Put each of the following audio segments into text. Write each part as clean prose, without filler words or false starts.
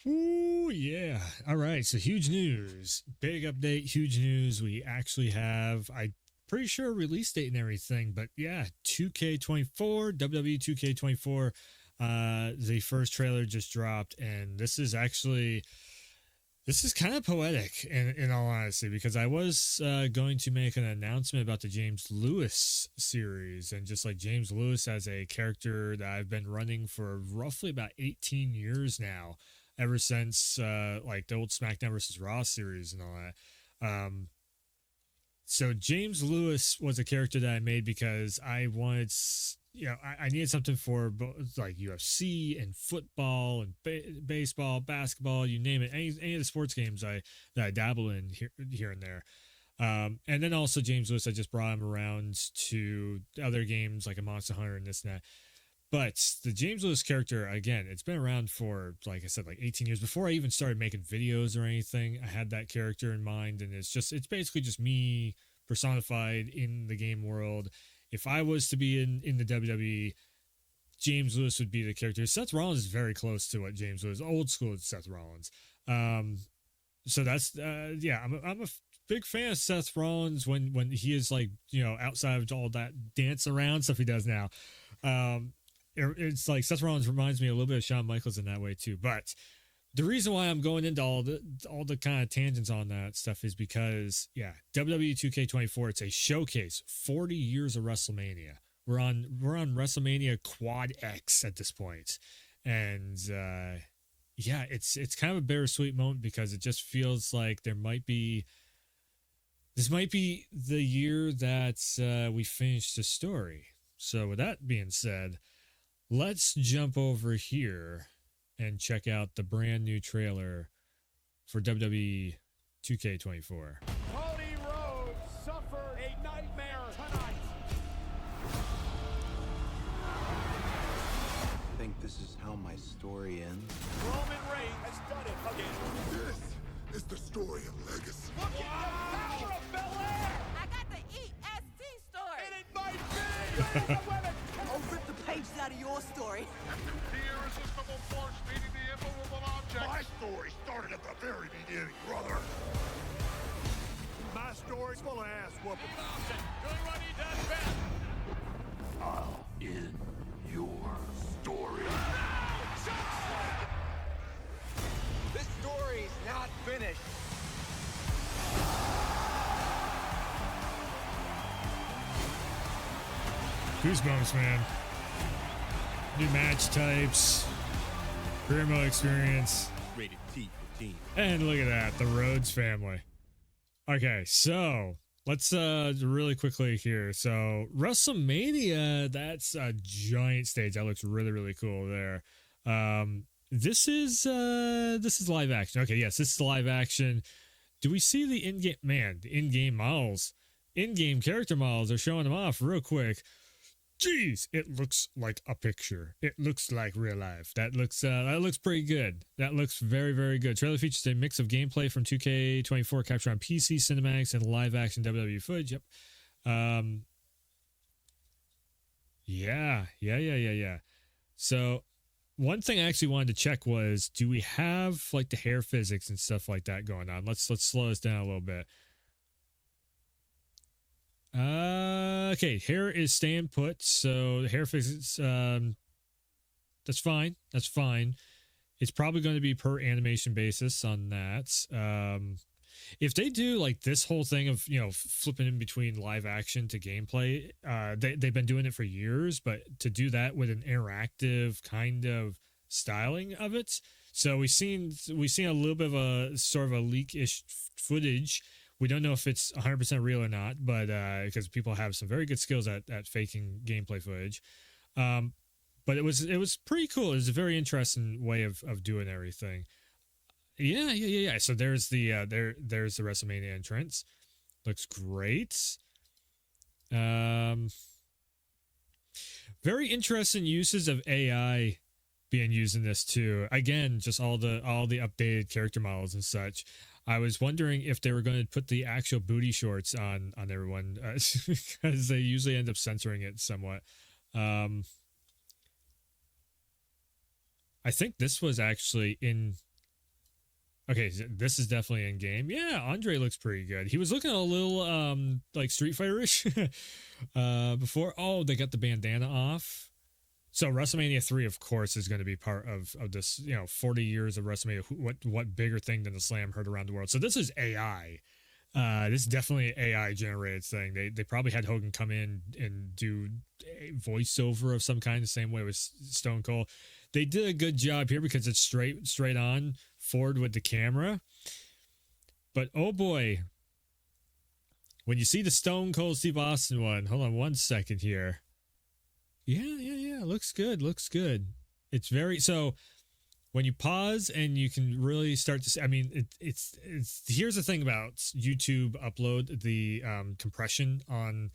Ooh, yeah. All right. So huge news, big update, huge news. We actually have, I pretty sure a release date and everything, but yeah, 2K24, WWE 2K24. The first trailer just dropped, and this is kind of poetic in all honesty, because I was going to make an announcement about the James Lewis series, and just like James Lewis as a character that I've been running for roughly about 18 years now, ever since like the old SmackDown versus Raw series and all that. So James Lewis was a character that I made because I wanted, I needed something for both, like UFC and football and baseball, basketball, you name it, any of the sports games that I dabble in here and there. And then also James Lewis, I just brought him around to other games like a Monster Hunter and this and that. But the James Lewis character, again, it's been around for, like I said, like 18 years. Before I even started making videos or anything, I had that character in mind. And it's basically just me personified in the game world. If I was to be in the WWE, James Lewis would be the character. Seth Rollins is very close to what James Lewis, old school Seth Rollins. So that's, yeah, I'm a big fan of Seth Rollins when he is like, outside of all that dance around stuff he does now. It's like Seth Rollins reminds me a little bit of Shawn Michaels in that way too. But the reason why I'm going into all the kind of tangents on that stuff is because, yeah, WWE 2K24, it's a showcase. 40 years of WrestleMania. We're on WrestleMania Quad X at this point, and yeah, it's kind of a bittersweet moment because it just feels like this might be the year that we finish the story. So with that being said, let's jump over here and check out the brand new trailer for WWE 2K24. Cody Rhodes suffered a nightmare tonight. I think this is how my story ends. Roman Reigns has done it again. This is the story of legacy. Look at the power of Belair. I got the EST story. And it might be. I'll rip the pages out of your story. The irresistible force meeting the immovable object. My story started at the very beginning, brother. My story's full of ass whooping. Doing what he does best. I'll end your story. This story's not finished. Goosebumps, man. New match types, career mode experience. Rated T for teen. And look at that, the Rhodes family. Okay, so let's really quickly here. So WrestleMania, that's a giant stage. That looks really, really cool there. This is live action. Okay, yes, this is live action. Do we see the in-game models? In-game character models are showing them off real quick. Jeez, it looks like a picture. It looks like real life. That looks pretty good. That looks very, very good. Trailer features a mix of gameplay from 2K24 captured on PC cinematics and live action WWE footage. Yep. Yeah. So one thing I actually wanted to check was, do we have like the hair physics and stuff like that going on? Let's slow this down a little bit. Okay, hair is staying put, so the hair physics, that's fine. It's probably going to be per animation basis on that. If they do like this whole thing of, flipping in between live action to gameplay, they've been doing it for years, but to do that with an interactive kind of styling of it. So we've seen a little bit of a sort of a leak-ish footage. We don't know if it's 100% real or not, but because people have some very good skills at faking gameplay footage. But it was pretty cool. It was a very interesting way of doing everything. Yeah. So there's the WrestleMania entrance. Looks great. Very interesting uses of AI being used in this too. Again, just all the updated character models and such. I was wondering if they were going to put the actual booty shorts on everyone, because they usually end up censoring it somewhat. I think this was actually in Okay, this is definitely in game. Yeah, Andre looks pretty good. He was looking a little like Street Fighter-ish before. Oh, they got the bandana off. So WrestleMania 3, of course, is going to be part of this, 40 years of WrestleMania. What bigger thing than the Slam heard around the world? So this is AI. This is definitely an AI generated thing. They probably had Hogan come in and do a voiceover of some kind, the same way with Stone Cold. They did a good job here because it's straight on forward with the camera. But oh boy, when you see the Stone Cold Steve Austin one, hold on one second here. Yeah. Looks good. It's very so. When you pause and you can really start to see, I mean, it's here's the thing about YouTube upload, the compression on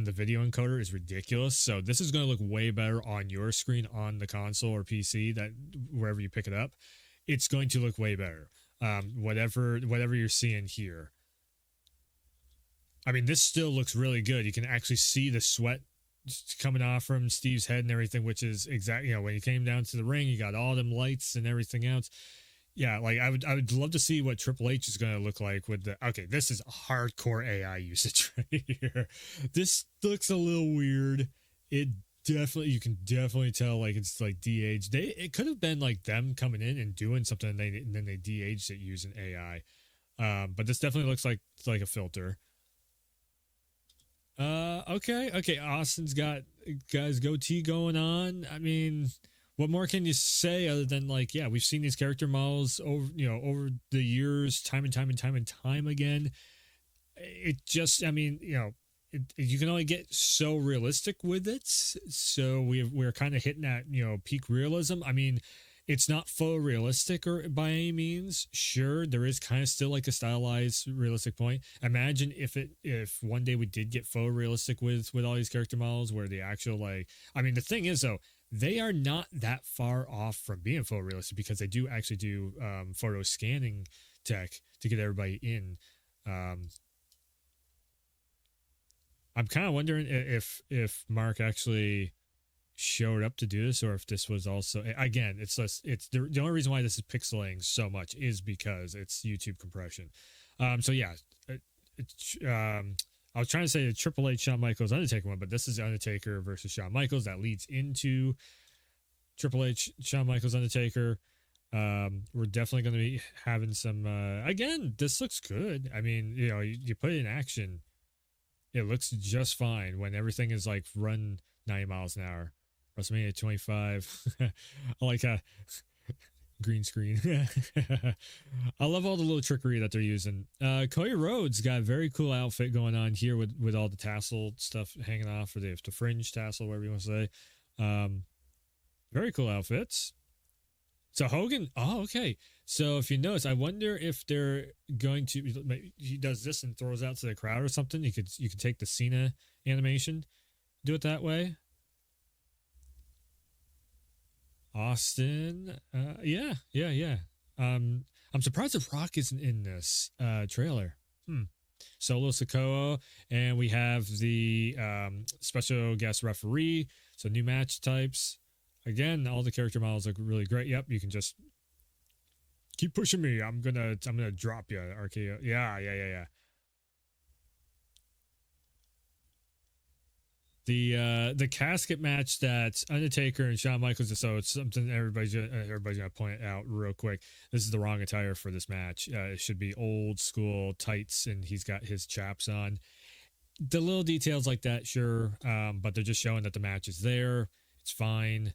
the video encoder is ridiculous. So this is going to look way better on your screen on the console or PC, that wherever you pick it up, it's going to look way better. Whatever you're seeing here. I mean, this still looks really good. You can actually see the sweat coming off from Steve's head and everything, which is exactly, when he came down to the ring, you got all them lights and everything else. Yeah, like I would love to see what Triple H is going to look like with the, okay, this is hardcore AI usage right here. This looks a little weird. You can definitely tell like it's like de-aged. It could have been like them coming in and doing something and then they de-aged it using AI. But this definitely looks like a filter. Okay. Austin's got his goatee going on. I mean, what more can you say other than like, yeah, we've seen these character models over the years, time and time again. It just, I mean, you can only get so realistic with it. So we're kind of hitting that, peak realism. I mean, it's not photorealistic or by any means. Sure, there is kind of still like a stylized realistic point. Imagine if one day we did get photorealistic with all these character models where the actual like, I mean, the thing is though, they are not that far off from being photorealistic because they do actually do photo scanning tech to get everybody in. I'm kind of wondering if Mark actually showed up to do this or if this was also, again, it's the only reason why this is pixelating so much is because it's YouTube compression. So yeah, I was trying to say the Triple H Shawn Michaels Undertaker one, but this is Undertaker versus Shawn Michaels. That leads into Triple H Shawn Michaels Undertaker. We're definitely going to be having some again, this looks good. I mean, you put it in action, it looks just fine when everything is like run 90 miles an hour. WrestleMania 25. I like a green screen. I love all the little trickery that they're using. Cody Rhodes got a very cool outfit going on here with all the tassel stuff hanging off, or the fringe tassel, whatever you want to say. Very cool outfits. So Hogan, okay. So if you notice, I wonder if they're going to, he does this and throws out to the crowd or something. You could take the Cena animation, do it that way. Austin, yeah. I'm surprised The Rock isn't in this trailer. Solo Sikoa, and we have the special guest referee. So new match types. Again, all the character models look really great. Yep, you can just keep pushing me. I'm gonna drop you, RKO. Yeah. The casket match that Undertaker and Shawn Michaels, so it's something everybody's gonna point out real quick. This is the wrong attire for this match. It should be old school tights, and he's got his chaps on. The little details like that, sure, but they're just showing that the match is there. It's fine.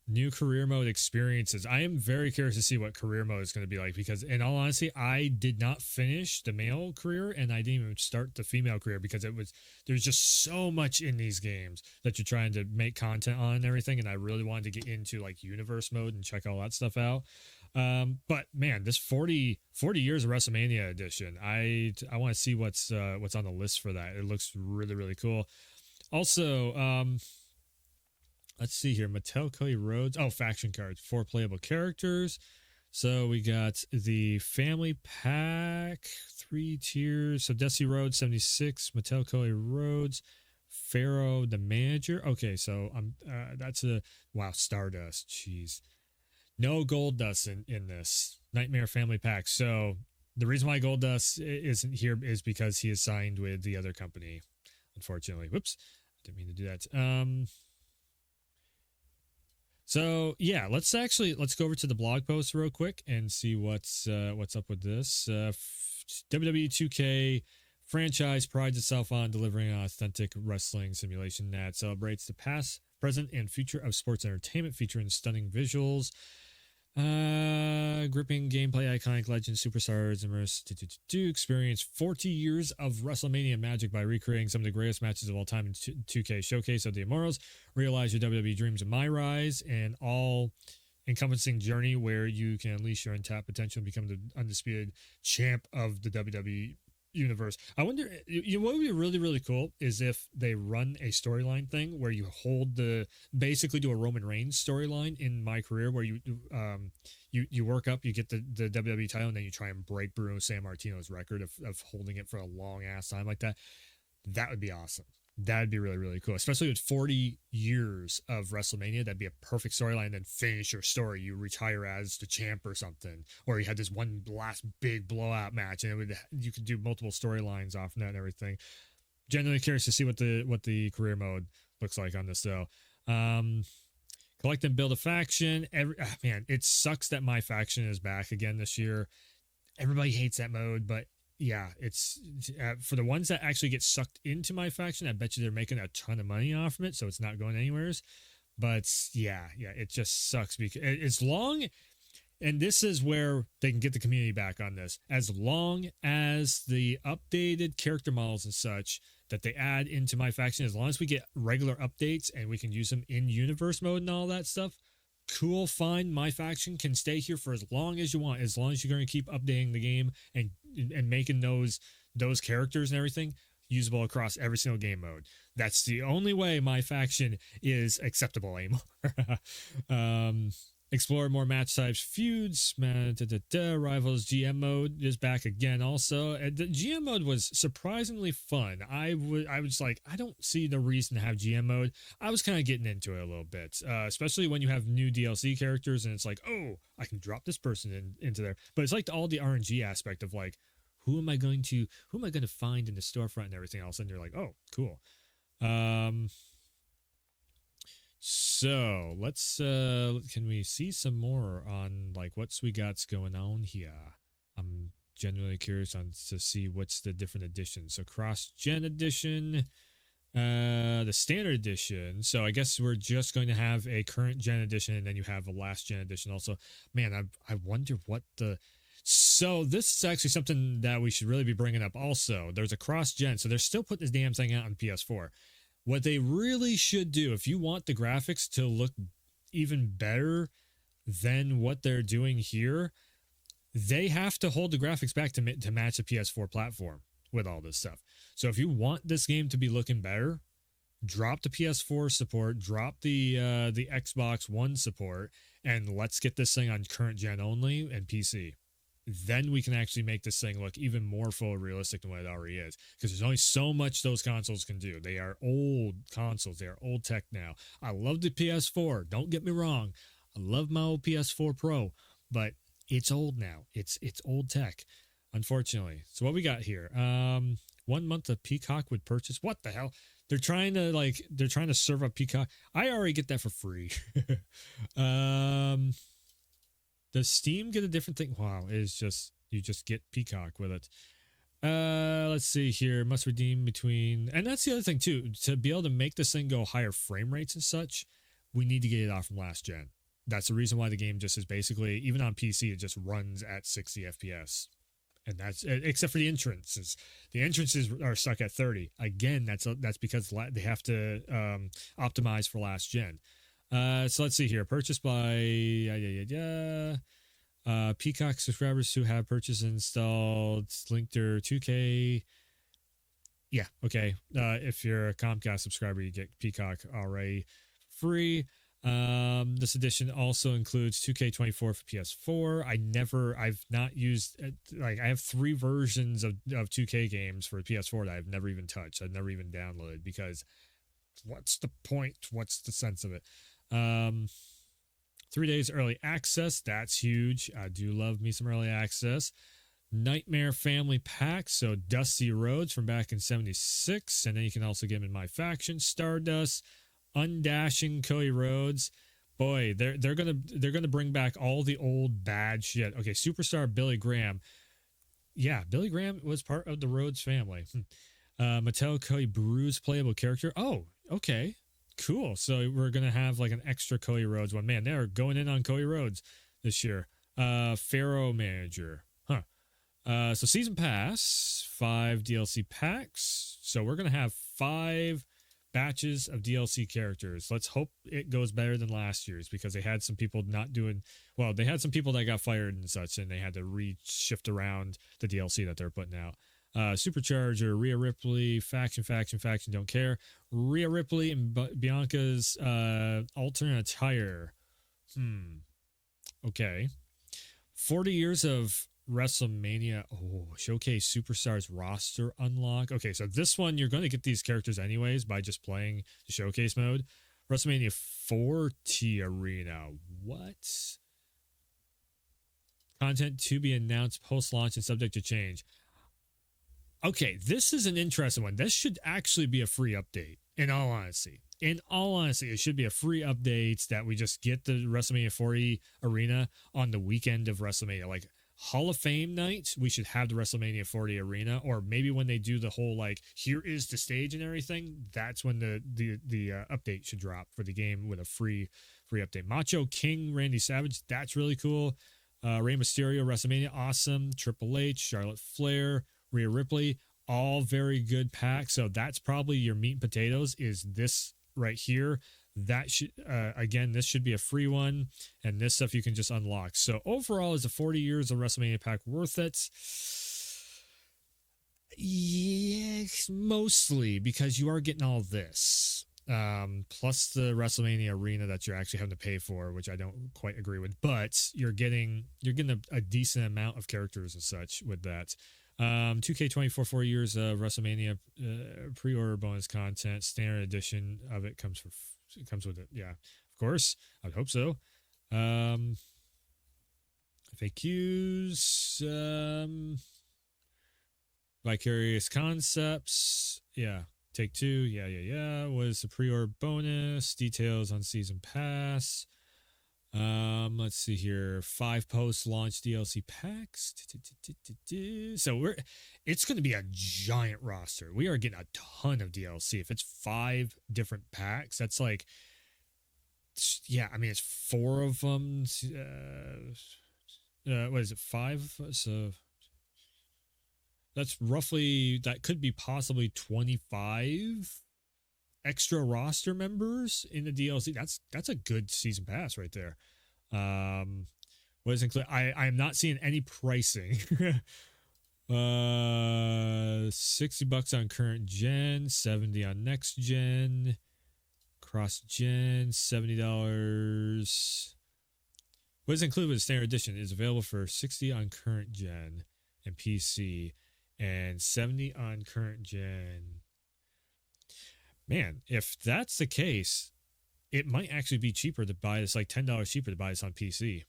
New career mode experiences. I am very curious to see what career mode is going to be like, because in all honesty, I did not finish the male career and I didn't even start the female career because there's just so much in these games that you're trying to make content on and everything. And I really wanted to get into like universe mode and check all that stuff out. But man, this 40 years of WrestleMania edition, I want to see what's on the list for that. It looks really, really cool. Also, let's see here. Mattel Cody Rhodes. Oh, faction cards. 4 playable characters. So we got the family pack, 3 tiers. So Desi Rhodes, 76. Mattel Cody Rhodes. Pharaoh, the manager. Okay, so that's wow, Stardust. Jeez. No gold dust in this. Nightmare Family Pack. So the reason why Goldust isn't here is because he is signed with the other company. Unfortunately, whoops, didn't mean to do that. So yeah, let's go over to the blog post real quick and see what's up with this. WWE 2K franchise prides itself on delivering an authentic wrestling simulation that celebrates the past, present, and future of sports entertainment, featuring stunning visuals, gripping gameplay, iconic legends, superstars, immersive experience 40 years of WrestleMania magic by recreating some of the greatest matches of all time in 2K Showcase of the Immortals. Realize your WWE dreams of My Rise, and all encompassing journey where you can unleash your untapped potential and become the undisputed champ of the WWE universe. I wonder, what would be really, really cool is if they run a storyline thing where you basically do a Roman Reigns storyline in My Career, where you work up, you get the WWE title, and then you try and break Bruno Sammartino's record of holding it for a long ass time like that. That would be awesome. That'd be really, really cool, especially with 40 years of WrestleMania. That'd be a perfect storyline. And then finish your story. You retire as the champ or something, or you had this one last big blowout match, and you could do multiple storylines off of that and everything. Genuinely curious to see what the career mode looks like on this though. Collect and build a faction. Man, it sucks that my faction is back again this year. Everybody hates that mode, but yeah, it's for the ones that actually get sucked into my faction. I bet you they're making a ton of money off of it, so it's not going anywhere. But yeah, it just sucks because it's long, and this is where they can get the community back on this. As long as the updated character models and such that they add into my faction, as long as we get regular updates and we can use them in universe mode and all that stuff, cool, fine. My faction can stay here for as long as you want, as long as you're going to keep updating the game and making those characters and everything usable across every single game mode. That's the only way my faction is acceptable anymore. Explore more match types, feuds, rivals. GM mode is back again. Also, the GM mode was surprisingly fun. I was like, I don't see the reason to have GM mode. I was kind of getting into it a little bit, especially when you have new DLC characters, and it's like, oh, I can drop this person into there. But it's like all the RNG aspect of like, who am I going to find in the storefront and everything else, and you're like, oh, cool. So let's can we see some more on like what's we got going on here? I'm genuinely curious to see what's the different editions. So cross-gen edition, the standard edition. So I guess we're just going to have a current gen edition, and then you have a last gen edition also. Man, I wonder what so this is actually something that we should really be bringing up also. There's a cross-gen, so they're still putting this damn thing out on PS4. What they really should do, if you want the graphics to look even better than what they're doing here, they have to hold the graphics back to match the PS4 platform with all this stuff. So if you want this game to be looking better, drop the PS4 support, drop the Xbox One support, and let's get this thing on current gen only and PC. Then we can actually make this thing look even more photorealistic than what it already is, because there's only so much those consoles can do. They are old consoles. They are old tech now. I love the PS4. Don't get me wrong. I love my old PS4 Pro, but it's old now. It's old tech, unfortunately. So what we got here? 1 month of Peacock would purchase. What the hell? They're trying to serve up Peacock. I already get that for free. Does Steam get a different thing? Wow, it's just you just get Peacock with it. Let's see here. Must redeem between, and that's the other thing too. To be able to make this thing go higher frame rates and such, we need to get it off from last gen. That's the reason why the game just is basically, even on PC, it just runs at 60 FPS. And that's except for the entrances. The entrances are stuck at 30. Again, that's because they have to optimize for last gen. So let's see here. Purchased by Peacock subscribers who have purchased and installed linked their 2K. Yeah, okay. If you're a Comcast subscriber, you get Peacock already free. This edition also includes 2K24 for PS4. I've not used, I have 3 versions of 2K games for PS4 that I've never even touched. I've never even downloaded, because what's the point? What's the sense of it? 3 days early access. That's huge. I do love me some early access. Nightmare Family Pack. So Dusty Rhodes from back in 76. And then you can also get him in My Faction. Stardust, Undashing Cody Rhodes. Boy, they're gonna bring back all the old bad shit. Okay, Superstar Billy Graham. Yeah, Billy Graham was part of the Rhodes family. Mattel Cody Bruce playable character. Oh, okay. Cool. So we're going to have like an extra Cody Rhodes one. Man, they're going in on Cody Rhodes this year. Pharaoh Manager. Huh. So Season Pass, 5 DLC packs. So we're going to have 5 batches of DLC characters. Let's hope it goes better than last year's, because they had some people not doing well. They had some people that got fired and such, and they had to shift around the DLC that they're putting out. Supercharger, Rhea Ripley, faction, don't care. Rhea Ripley and Bianca's alternate attire. Okay. 40 years of WrestleMania. Oh, Showcase Superstars roster unlock. Okay, so this one, you're going to get these characters anyways by just playing the Showcase mode. WrestleMania 40 Arena. What? Content to be announced post-launch and subject to change. Okay, this is an interesting one. This should actually be a free update, in all honesty. In all honesty, it should be a free update that we just get the WrestleMania 40 Arena on the weekend of WrestleMania. Like Hall of Fame night, we should have the WrestleMania 40 Arena, or maybe when they do the whole, like, here is the stage and everything, that's when the update should drop for the game with a free update. Macho King, Randy Savage, that's really cool. Rey Mysterio, WrestleMania, awesome. Triple H, Charlotte Flair, Rhea Ripley, all very good packs. So that's probably your meat and potatoes, is this right here. That should, again, this should be a free one. And this stuff you can just unlock. So overall, is the 40 years of WrestleMania pack worth it? Yes, mostly, because you are getting all this. Plus the WrestleMania Arena that you're actually having to pay for, which I don't quite agree with. But you're getting a decent amount of characters and such with that. 2K24 4 years of WrestleMania pre-order bonus content. Standard edition of it comes with it. Yeah, of course. I'd hope so. FAQs. Vicarious Concepts. Yeah. Take Two. Yeah. What is the pre-order bonus? Details on Season Pass. Let's see here. 5 post-launch DLC packs. So it's going to be a giant roster. We are getting a ton of DLC. If it's 5 different packs, that's like, yeah, I mean, it's 4 of them. What is it? 5? So that's roughly, that could be possibly 25 extra roster members in the DLC. That's a good season pass right there. What is included? I am not seeing any pricing. $60 on current gen, $70 on next gen, cross gen, $70. What is included with the standard edition is available for $60 on current gen and PC, and $70 on current gen. Man, if that's the case, it might actually be cheaper to buy this, like $10 cheaper to buy this on PC.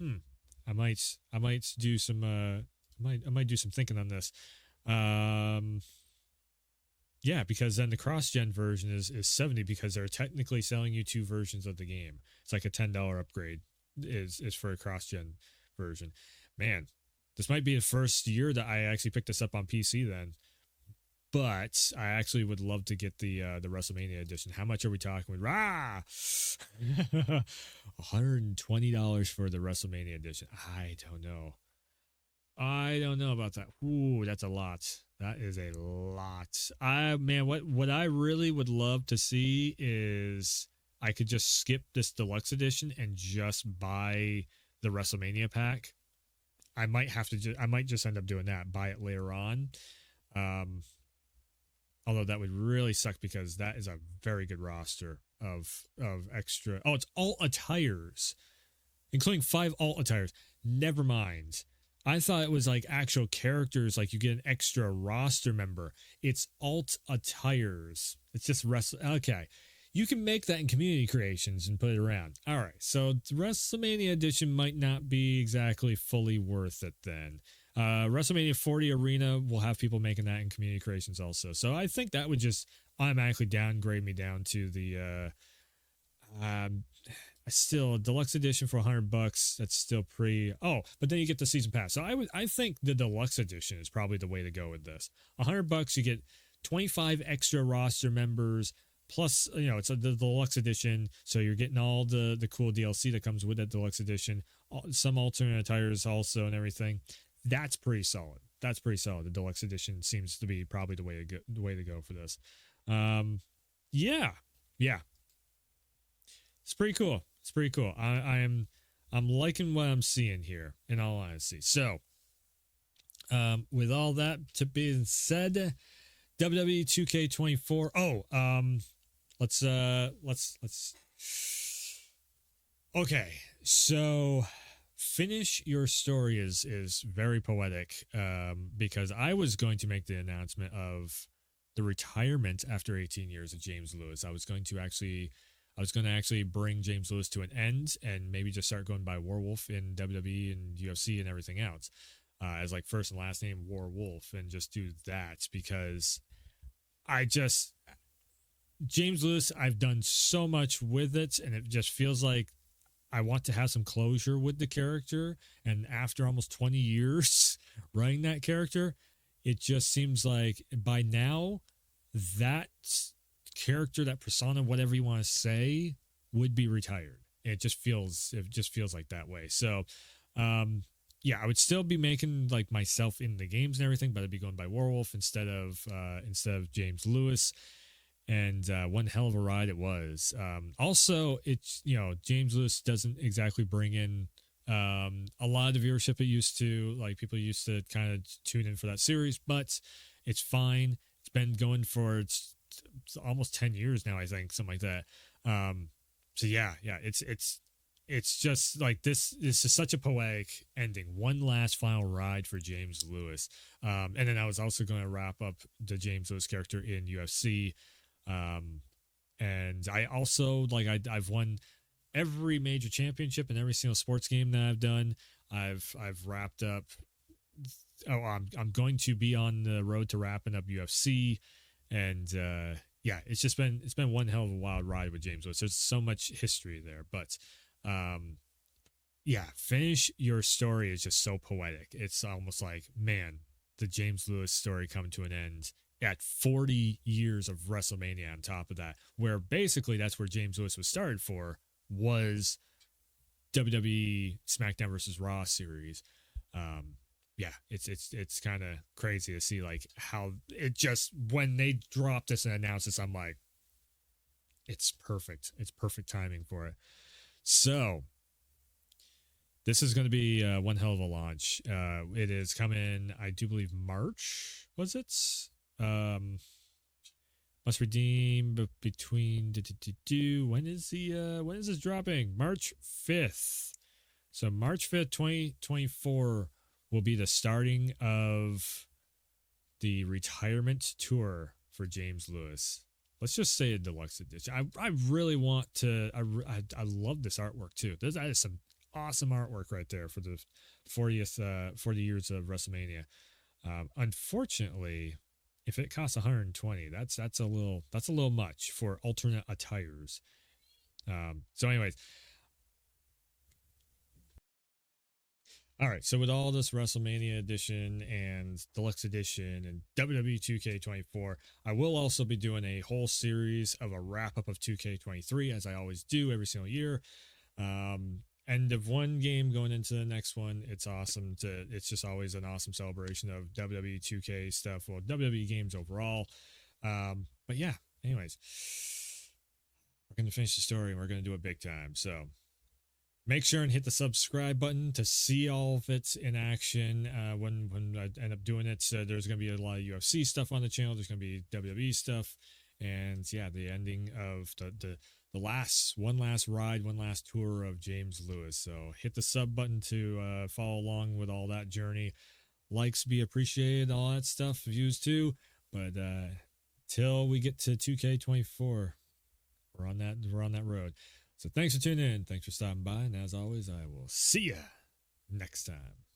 I might do some I might do some thinking on this. Yeah, because then the cross-gen version is $70, because they're technically selling you 2 versions of the game. It's like a $10 upgrade is for a cross-gen version. Man, this might be the first year that I actually picked this up on PC then. But I actually would love to get the WrestleMania edition. How much are we talking with? $120 for the WrestleMania edition. I don't know about that. Ooh, that's a lot. That is a lot. Man, what I really would love to see is I could just skip this deluxe edition and just buy the WrestleMania pack. I might just end up doing that. Buy it later on. Although that would really suck, because that is a very good roster of extra. Oh, it's alt attires, including 5 alt attires. Never mind. I thought it was like actual characters, like you get an extra roster member. It's alt attires. It's just Okay. you can make that in community creations and put it around. All right, so the WrestleMania edition might not be exactly fully worth it then. WrestleMania 40 Arena will have people making that in community creations also. So I think that would just automatically downgrade me down to the still deluxe edition for $100. That's still pretty. Oh, but then you get the season pass. So I think the deluxe edition is probably the way to go with this. $100, you get 25 extra roster members. Plus, it's the deluxe edition, so you're getting all the cool DLC that comes with that deluxe edition. Some alternate attires also and everything. That's pretty solid. The deluxe edition seems to be probably the way to go for this. Yeah. It's pretty cool. I'm liking what I'm seeing here, in all honesty. So, with all that to be said, WWE 2K24. Let's okay, so finish your story is very poetic, because I was going to make the announcement of the retirement after 18 years of James Lewis. I was going to actually bring James Lewis to an end and maybe just start going by Warwolf in WWE and UFC and everything else, as like first and last name Warwolf, and just do that because James Lewis, I've done so much with it, and it just feels like I want to have some closure with the character. And after almost 20 years writing that character, it just seems like by now that character, that persona, whatever you want to say, would be retired. It just feels like that way. So, I would still be making like myself in the games and everything, but I'd be going by Warwolf instead of James Lewis. And one hell of a ride it was. Also, it's James Lewis doesn't exactly bring in a lot of the viewership it used to. Like people used to kind of tune in for that series, but it's fine. It's been going for it's almost 10 years now, I think, something like that. It's just like this is such a poetic ending. One last final ride for James Lewis. And then I was also going to wrap up the James Lewis character in UFC. And I also I've won every major championship in every single sports game that I've done. I've wrapped up. I'm going to be on the road to wrapping up UFC, and it's been one hell of a wild ride with James Lewis. There's so much history there, but finish your story is just so poetic. It's almost like, man, the James Lewis story coming to an end at 40 years of WrestleMania on top of that, where basically that's where James Lewis was started for, was WWE SmackDown versus Raw series. It's kind of crazy to see like how it just, when they dropped this and announced this, I'm like, it's perfect. It's perfect timing for it. So this is going to be one hell of a launch. It is coming, I do believe March, was it? Must redeem between when is this dropping? March 5th. So March 5th, 2024 will be the starting of the retirement tour for James Lewis. Let's just say a deluxe edition. I really want to. I love this artwork too. That is some awesome artwork right there for the 40 years of WrestleMania. Unfortunately, if it costs 120, that's a little much for alternate attires. So anyways, all right. So with all this WrestleMania edition and deluxe edition and WWE 2K24, I will also be doing a whole series of a wrap up of 2K23, as I always do every single year. End of one game going into the next one. It's awesome it's just always an awesome celebration of WWE 2K stuff, well, WWE games overall. But yeah, anyways, we're going to finish the story and we're going to do it big time. So make sure and hit the subscribe button to see all of it in action. When I end up doing it, there's going to be a lot of UFC stuff on the channel. There's going to be WWE stuff. And yeah, the ending of the one last ride, one last tour of James Lewis. So hit the sub button to follow along with all that journey. Likes be appreciated, all that stuff, views too. But till we get to 2K24, we're we're on that road. So thanks for tuning in. Thanks for stopping by. And as always, I will see ya next time.